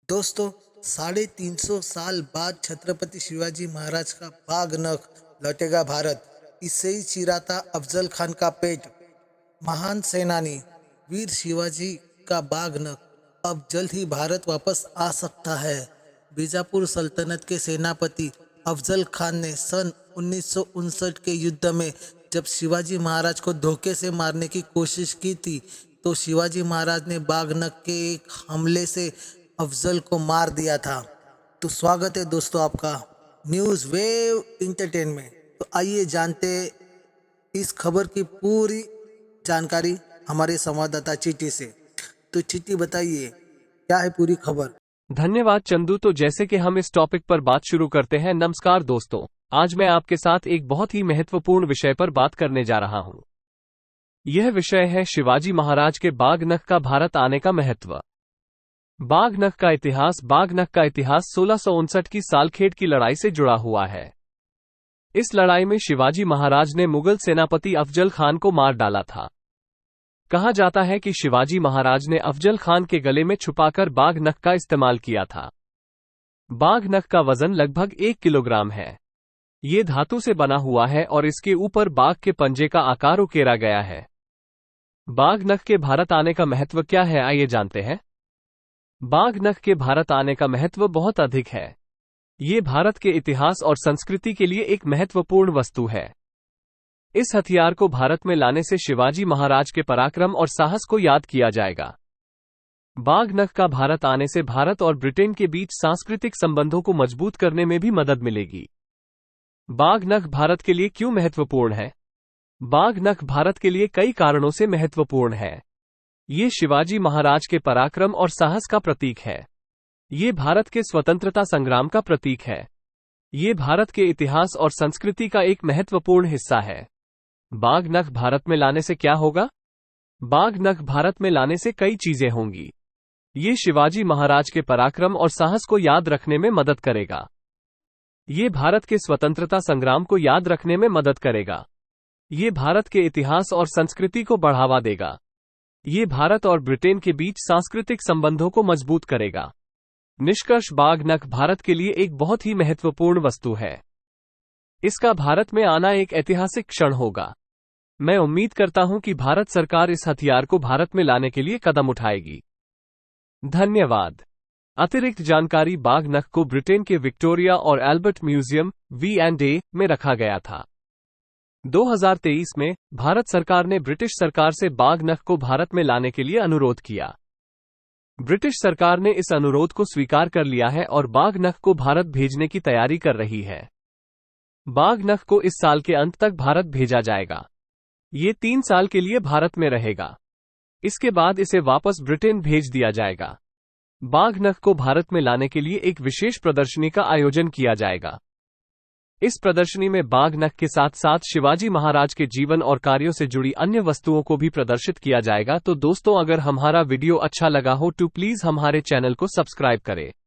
दोस्तों, 350 साल बाद छत्रपति शिवाजी महाराज का बाघ नख लौटेगा भारत। इससे ही चीरा था अफजल खान का पेट। महान सेनानी वीर शिवाजी का बाघ नख अब जल्द ही भारत वापस आ सकता है। बीजापुर सल्तनत के सेनापति अफजल खान ने सन 1959 के युद्ध में जब शिवाजी महाराज को धोखे से मारने की कोशिश की थी, तो शिवाजी महाराज ने बाघ नख के एक हमले से अफजल को मार दिया था। तो स्वागत है दोस्तों आपका न्यूज़ वेव इंटरटेनमेंट। तो आइए जानते इस खबर की पूरी जानकारी हमारे संवाददाता चीटी से। तो चीटी बताइए क्या है पूरी खबर। धन्यवाद चंदू। तो जैसे कि हम इस टॉपिक पर बात शुरू करते हैं। नमस्कार दोस्तों, आज मैं आपके साथ एक बहुत ही महत्वपूर्ण विषय पर बात करने जा रहा हूं। यह विषय है शिवाजी महाराज के बाघ नख का भारत आने का महत्व। बाघ नख का इतिहास। बाघ नख का इतिहास 1659 की सालखेड़ की लड़ाई से जुड़ा हुआ है। इस लड़ाई में शिवाजी महाराज ने मुगल सेनापति अफजल खान को मार डाला था। कहा जाता है कि शिवाजी महाराज ने अफजल खान के गले में छुपाकर बाघ नख का इस्तेमाल किया था। बाघ नख का वजन लगभग 1 किलोग्राम है। ये धातु से बना हुआ है और इसके ऊपर बाघ के पंजे का आकार उकेरा गया है। बाघ नख के भारत आने का महत्व क्या है, आइए जानते हैं। बाघ नख के भारत आने का महत्व बहुत अधिक है। ये भारत के इतिहास और संस्कृति के लिए एक महत्वपूर्ण वस्तु है। इस हथियार को भारत में लाने से शिवाजी महाराज के पराक्रम और साहस को याद किया जाएगा। बाघ नख का भारत आने से भारत और ब्रिटेन के बीच सांस्कृतिक संबंधों को मजबूत करने में भी मदद मिलेगी। बाघ नख भारत के लिए क्यों महत्वपूर्ण है? बाघ नख भारत के लिए कई कारणों से महत्वपूर्ण है। ये शिवाजी महाराज के पराक्रम और साहस का प्रतीक है। ये भारत के स्वतंत्रता संग्राम का प्रतीक है। ये भारत के इतिहास और संस्कृति का एक महत्वपूर्ण हिस्सा है। बाघ नख भारत में लाने से क्या होगा? बाघ नख भारत में लाने से कई चीजें होंगी। ये शिवाजी महाराज के पराक्रम और साहस को याद रखने में मदद करेगा। ये भारत के स्वतंत्रता संग्राम को याद रखने में मदद करेगा। ये भारत के इतिहास और संस्कृति को बढ़ावा देगा। ये भारत और ब्रिटेन के बीच सांस्कृतिक संबंधों को मजबूत करेगा। निष्कर्ष, बाघ नख भारत के लिए एक बहुत ही महत्वपूर्ण वस्तु है। इसका भारत में आना एक ऐतिहासिक क्षण होगा। मैं उम्मीद करता हूं कि भारत सरकार इस हथियार को भारत में लाने के लिए कदम उठाएगी। धन्यवाद। अतिरिक्त जानकारी। बाघ नख को ब्रिटेन के विक्टोरिया और एल्बर्ट म्यूजियम V&A में रखा गया था। 2023 में भारत सरकार ने ब्रिटिश सरकार से बाघ नख को भारत में लाने के लिए अनुरोध किया। ब्रिटिश सरकार ने इस अनुरोध को स्वीकार कर लिया है और बाघ नख को भारत भेजने की तैयारी कर रही है। बाघ नख को इस साल के अंत तक भारत भेजा जाएगा। ये 3 साल के लिए भारत में रहेगा। इसके बाद इसे वापस ब्रिटेन भेज दिया जाएगा। बाघ नख को भारत में लाने के लिए एक विशेष प्रदर्शनी का आयोजन किया जाएगा। इस प्रदर्शनी में बाघ नख के साथ साथ शिवाजी महाराज के जीवन और कार्यों से जुड़ी अन्य वस्तुओं को भी प्रदर्शित किया जाएगा। तो दोस्तों, अगर हमारा वीडियो अच्छा लगा हो तो प्लीज हमारे चैनल को सब्सक्राइब करें।